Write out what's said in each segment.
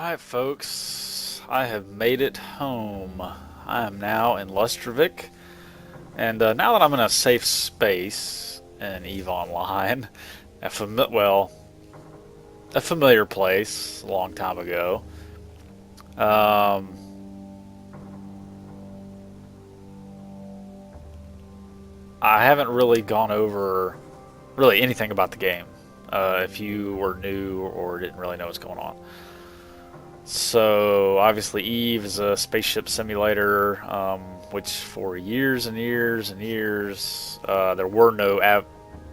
Alright, folks, I have made it home. I am now in Lustrovik, and now that I'm in a safe space in EVE Online, a familiar place a long time ago, um, I haven't really gone over really anything about the game. If you were new or didn't really know what's going on. So obviously Eve is a spaceship simulator, which for years and years and years there were no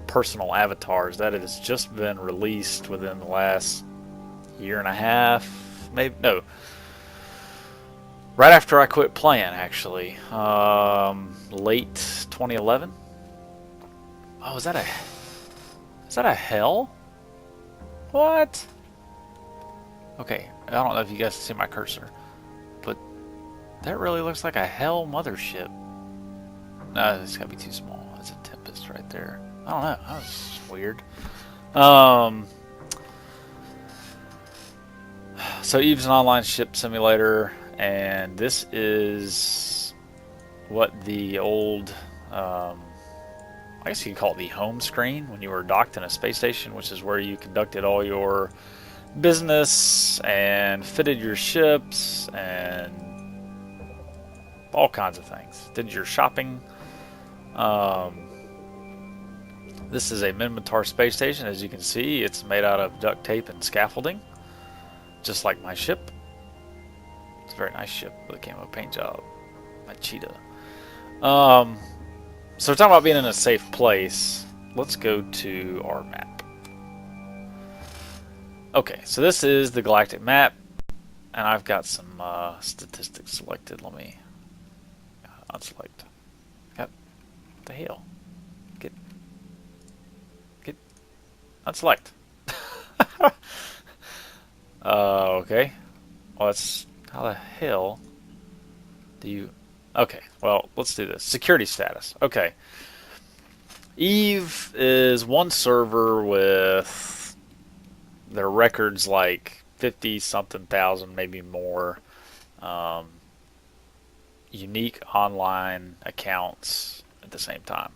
personal avatars. That has just been released within the last year and a half, maybe no, right after I quit playing actually, late 2011. Oh, is that a hell? What? Okay, I don't know if you guys can see my cursor, but that really looks like a Hell mothership. No, it's gotta be too small. It's a Tempest right there. I don't know. That was weird. Um, so Eve's an online ship simulator, and this is what the old, I guess you could call it the home screen when you were docked in a space station, which is where you conducted all your business and fitted your ships and all kinds of things. Did your shopping. Um, this is a Minmatar space station. As you can see, it's made out of duct tape and scaffolding, just like my ship. It's a very nice ship with a camo paint job. My cheetah. So we're talking about being in a safe place. Let's go to our map. Okay, so this is the galactic map, and I've got some statistics selected. Let me unselect. Got the hell. Get unselect. Okay. Well, that's how the hell do you? Okay. Well, let's do this. Security status. Okay. Eve is one server with their records like 50 something thousand, maybe more, um, unique online accounts at the same time.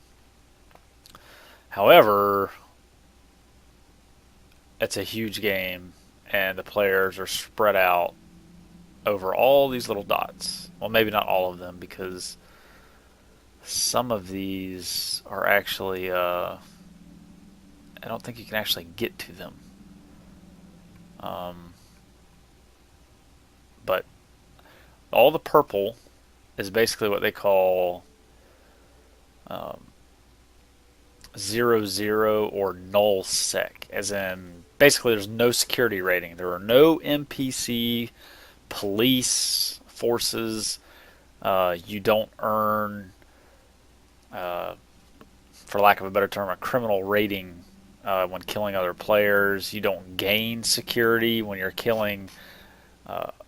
However, it's a huge game and the players are spread out over all these little dots. Well, maybe not all of them, because some of these are actually, I don't think you can actually get to them. Um, but all the purple is basically what they call um, 00 or null sec, as in basically there's no security rating. There are no NPC, police forces. You don't earn, for lack of a better term, a criminal rating when killing other players. You don't gain security when you're killing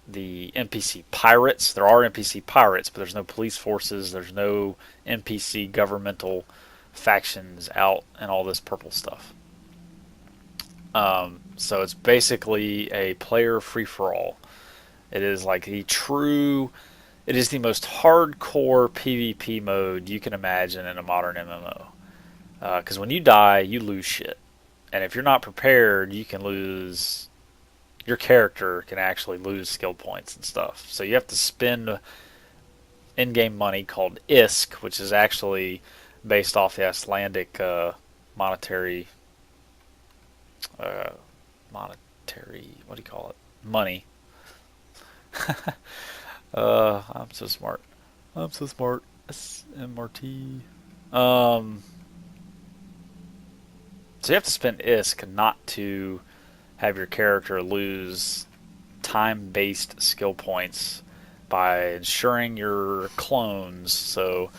the NPC pirates. There are NPC pirates, but there's no police forces. There's no NPC governmental factions out and all this purple stuff. So it's basically a player free-for-all. It is like it is the most hardcore PvP mode you can imagine in a modern MMO. Because when you die, you lose shit. And if you're not prepared, you can lose. Your character can actually lose skill points and stuff. So you have to spend in-game money called ISK, which is actually based off the Icelandic monetary, what do you call it? Money. I'm so smart. I'm so smart. SMRT. So you have to spend ISK not to have your character lose time-based skill points by ensuring your clones. So,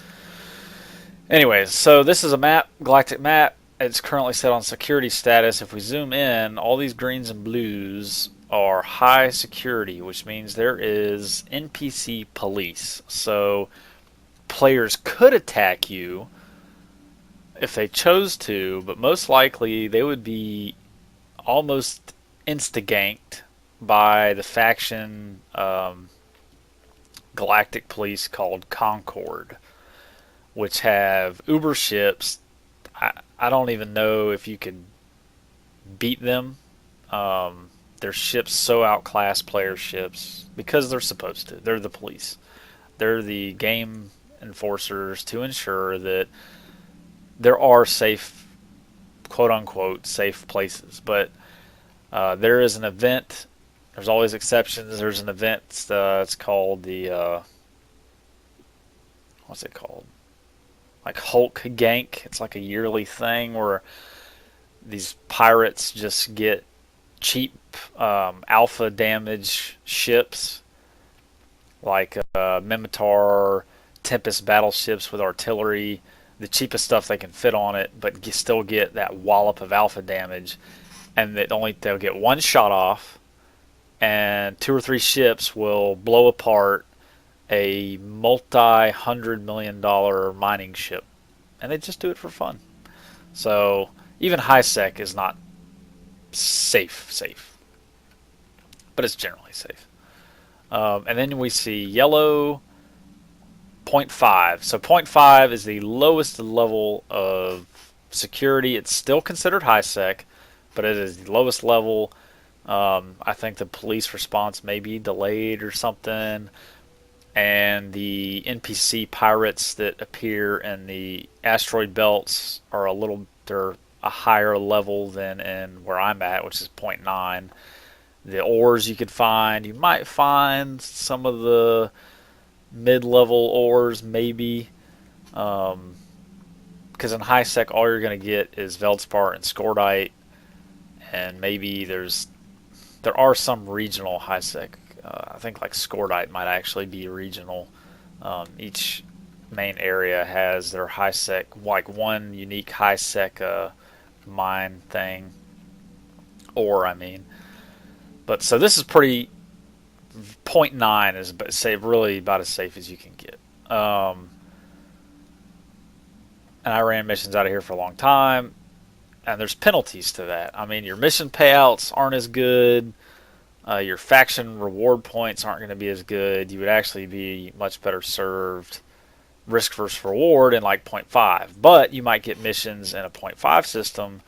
anyways, so this is a map, galactic map. It's currently set on security status. If we zoom in, all these greens and blues are high security, which means there is NPC police. So players could attack you if they chose to, but most likely they would be almost insta-ganked by the faction Galactic Police called Concord, which have Uber ships. I don't even know if you could beat them. Their ships so outclass player ships because they're supposed to. They're the police. They're the game enforcers to ensure that there are safe, quote unquote, safe places. But there is an event. There's always exceptions. There's an event. It's called the what's it called? Like Hulk Gank. It's like a yearly thing where these pirates just get cheap alpha damage ships like Mimitar, Tempest battleships with artillery, the cheapest stuff they can fit on it, but you still get that wallop of alpha damage, and they'll get one shot off, and 2 or 3 ships will blow apart a multi-$100 million mining ship, and they just do it for fun. So even high sec is not safe, but it's generally safe. And then we see yellow 0.5. So 0.5 is the lowest level of security. It's still considered high sec, but it is the lowest level. I think the police response may be delayed or something. And the NPC pirates that appear in the asteroid belts are they're a higher level than in where I'm at, which is 0.9. The ores you might find some of the mid-level ores maybe, because in high sec all you're going to get is Veldspar and Scordite, and maybe there are some regional high sec. I think like Scordite might actually be regional. Each main area has their high sec, like one unique high sec mine thing, ore I mean. But so this is pretty. 0.9 is really about as safe as you can get. And I ran missions out of here for a long time, and there's penalties to that. I mean, your mission payouts aren't as good. Your faction reward points aren't going to be as good. You would actually be much better served risk versus reward in like 0.5. But you might get missions in a 0.5 system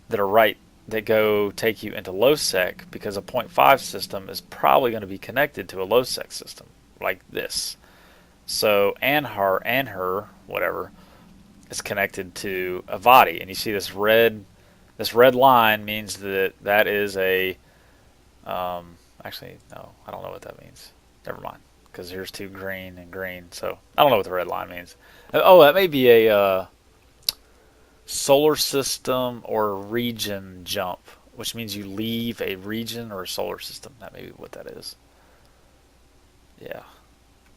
that go take you into low sec, because a 0.5 system is probably going to be connected to a low sec system like this. So Anher, whatever, is connected to Avadi, and you see this red line means that is a actually no, I don't know what that means. Never mind, because here's 2 green and green, so I don't know what the red line means. Oh, that may be a solar system or region jump, which means you leave a region or a solar system. That may be what that is. Yeah,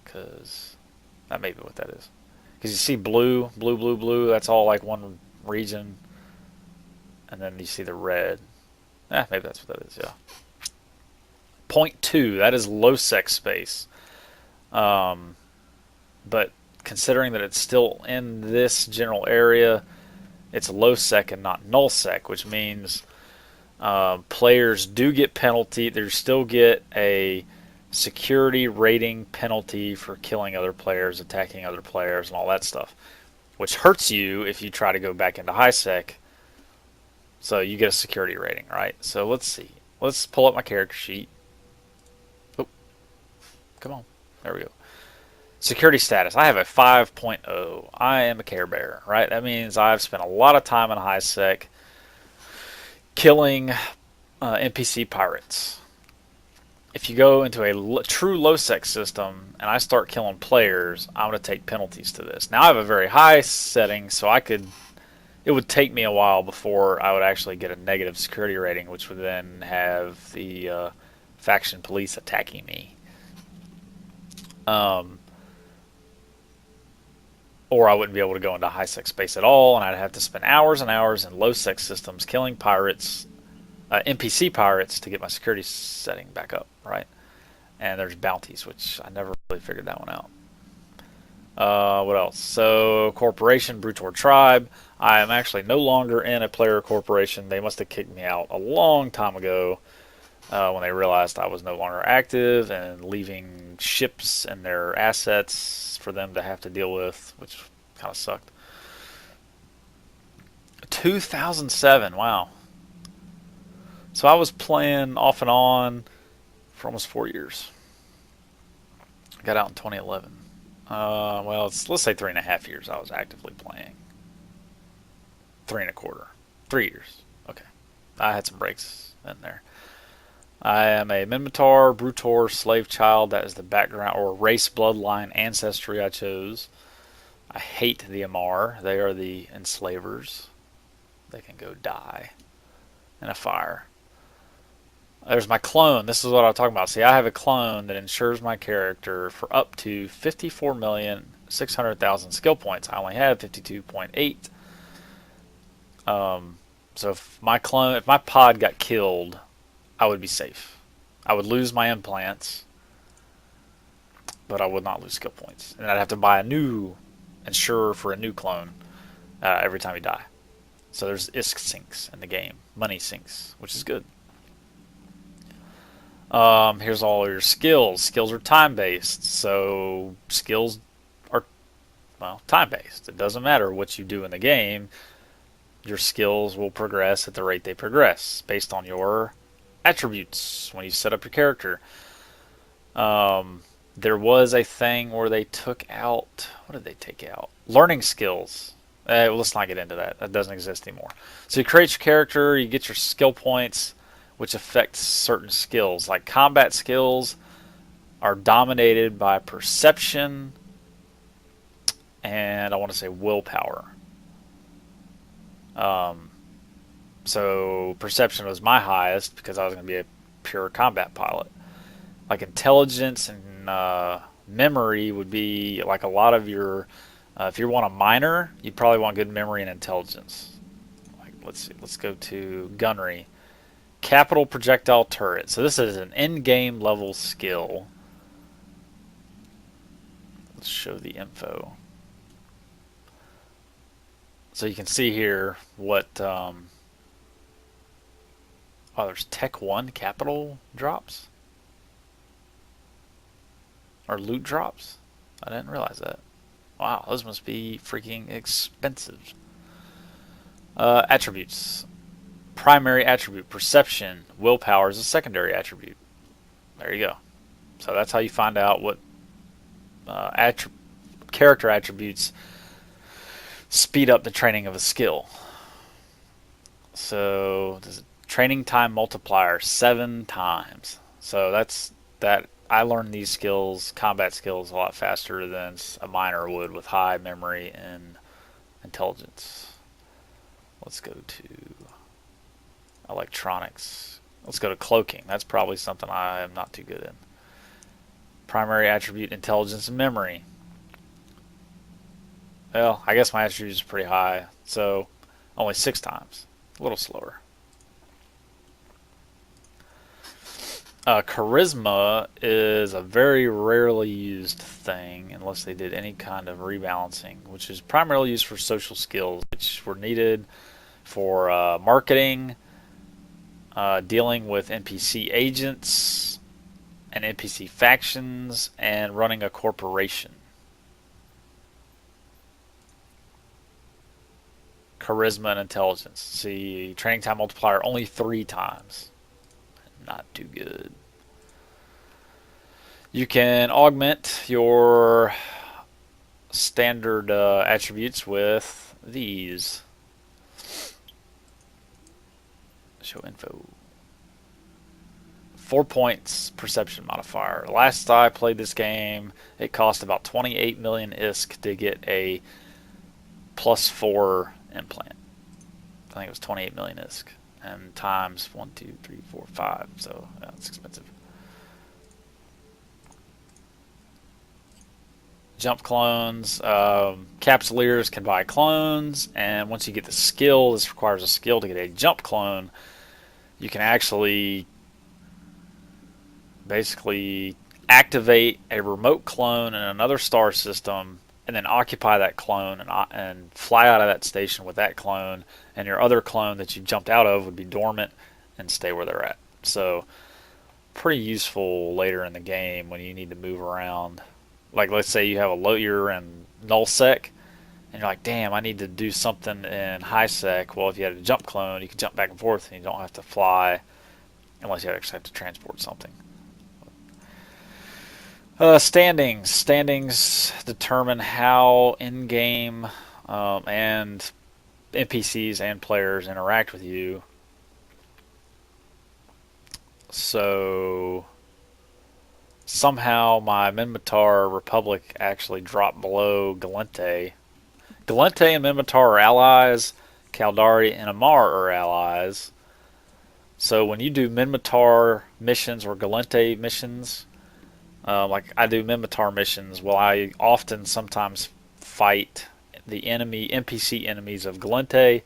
because that may be what that is. Because you see blue, that's all like one region, and then you see the red. Maybe that's what that is. Yeah. 0.2, that is low sec space. But considering that it's still in this general area, it's low sec and not null sec, which means players do get penalty. They still get a security rating penalty for killing other players, attacking other players, and all that stuff, which hurts you if you try to go back into high sec. So you get a security rating, right? So let's see. Let's pull up my character sheet. Oh, come on. There we go. Security status. I have a 5.0. I am a Care Bear, right? That means I've spent a lot of time in high sec killing NPC pirates. If you go into a true low sec system and I start killing players, I'm going to take penalties to this. Now I have a very high setting, so it would take me a while before I would actually get a negative security rating, which would then have the faction police attacking me. Or I wouldn't be able to go into high sec space at all, and I'd have to spend hours and hours in low sec systems killing pirates, NPC pirates, to get my security setting back up, right? And there's bounties, which I never really figured that one out. What else? So, corporation, Brutor tribe. I am actually no longer in a player corporation. They must have kicked me out a long time ago. when they realized I was no longer active and leaving ships and their assets for them to have to deal with, which kind of sucked. 2007, wow. So I was playing off and on for almost 4 years. Got out in 2011. Well, let's say 3.5 years I was actively playing. Three and a quarter. 3 years. Okay. I had some breaks in there. I am a Minotaur, Brutor, slave child. That is the background or race, bloodline, ancestry I chose. I hate the Amar. They are the enslavers. They can go die in a fire. There's my clone. This is what I was talking about. See, I have a clone that insures my character for up to 54,600,000 skill points. I only have 52.8. So if my pod got killed, I would be safe. I would lose my implants, but I would not lose skill points, and I'd have to buy a new insurer for a new clone every time you die. So there's ISK sinks in the game, money sinks, which is good. Here's all your skills. Skills are time based, so skills are time based. It doesn't matter what you do in the game. Your skills will progress at the rate they progress based on your attributes when you set up your character. There was a thing where they took out, what did they take out? Learning skills. Well, let's not get into that. That doesn't exist anymore. So you create your character, you get your skill points, which affects certain skills. Like combat skills are dominated by perception and I want to say willpower. So perception was my highest because I was going to be a pure combat pilot. Like intelligence and memory would be like a lot of your. If you want a miner, you'd probably want good memory and intelligence. Like let's see, let's go to gunnery, capital projectile turret. So this is an in-game level skill. Let's show the info. So you can see here what. Oh, there's Tech 1 capital drops? Or loot drops? I didn't realize that. Wow, those must be freaking expensive. Attributes. Primary attribute, perception. Willpower is a secondary attribute. There you go. So that's how you find out what character attributes speed up the training of a skill. So, does it training time multiplier 7 times. So that's that. I learned these skills, combat skills, a lot faster than a miner would with high memory and intelligence. Let's go to electronics. Let's go to cloaking. That's probably something I am not too good in. Primary attribute, intelligence and memory. Well, I guess my attribute is pretty high, so only 6 times. A little slower. Charisma is a very rarely used thing unless they did any kind of rebalancing, which is primarily used for social skills, which were needed for marketing, dealing with NPC agents and NPC factions, and running a corporation. Charisma and intelligence. See, training time multiplier only 3 times. Not too good. You can augment your standard attributes with these. Show info. 4 points perception modifier. Last I played this game, it cost about 28 million ISK to get a +4 implant. I think it was 28 million ISK. And times 1, 2, 3, 4, 5. So it's expensive. Jump clones. Capsuleers can buy clones, and once you get the skill, this requires a skill to get a jump clone. You can actually basically activate a remote clone in another star system, and then occupy that clone and fly out of that station with that clone, and your other clone that you jumped out of would be dormant and stay where they're at. So pretty useful later in the game when you need to move around. Like, let's say you have a low, you're in null sec, and you're like, damn, I need to do something in high sec. Well, if you had a jump clone, you can jump back and forth, and you don't have to fly unless you actually have to transport something. Standings. Standings determine how in-game and NPCs and players interact with you. So somehow my Minmatar Republic actually dropped below Galente. Galente and Minmatar are allies. Caldari and Amar are allies. So when you do Minmatar missions or Galente missions, like I do Minmatar missions, well, I often sometimes fight the enemy NPC enemies of Galente,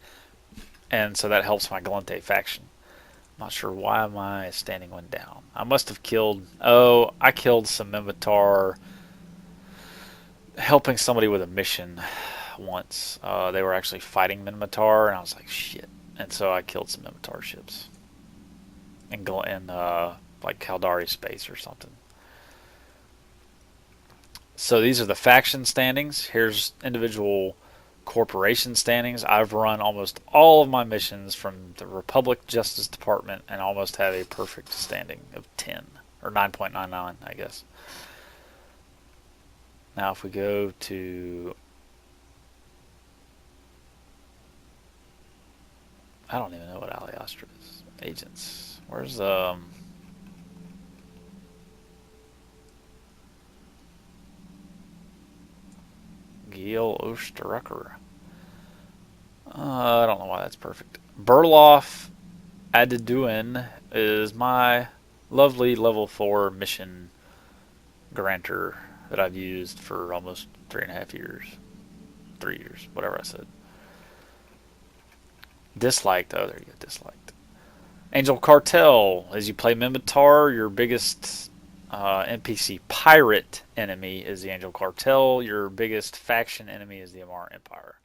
and so that helps my Galente faction. Not sure why my standing went down. I must have killed. Oh, I killed some Minmatar helping somebody with a mission once. They were actually fighting Minmatar, and I was like, shit. And so I killed some Minmatar ships in like Caldari space or something. So these are the faction standings. Here's individual corporation standings. I've run almost all of my missions from the Republic Justice Department and almost have a perfect standing of 10 or 9.99, I guess. Now if we go to, I don't even know what Aliastra is. Agents. Where's Giel Osterrucker? I don't know why that's perfect. Burloff Adeduin is my lovely level 4 mission grantor that I've used for almost 3.5 years. 3 years, whatever I said. Disliked. Oh, there you go. Disliked. Angel Cartel. As you play Minmatar, your biggest NPC pirate enemy is the Angel Cartel. Your biggest faction enemy is the Amar Empire.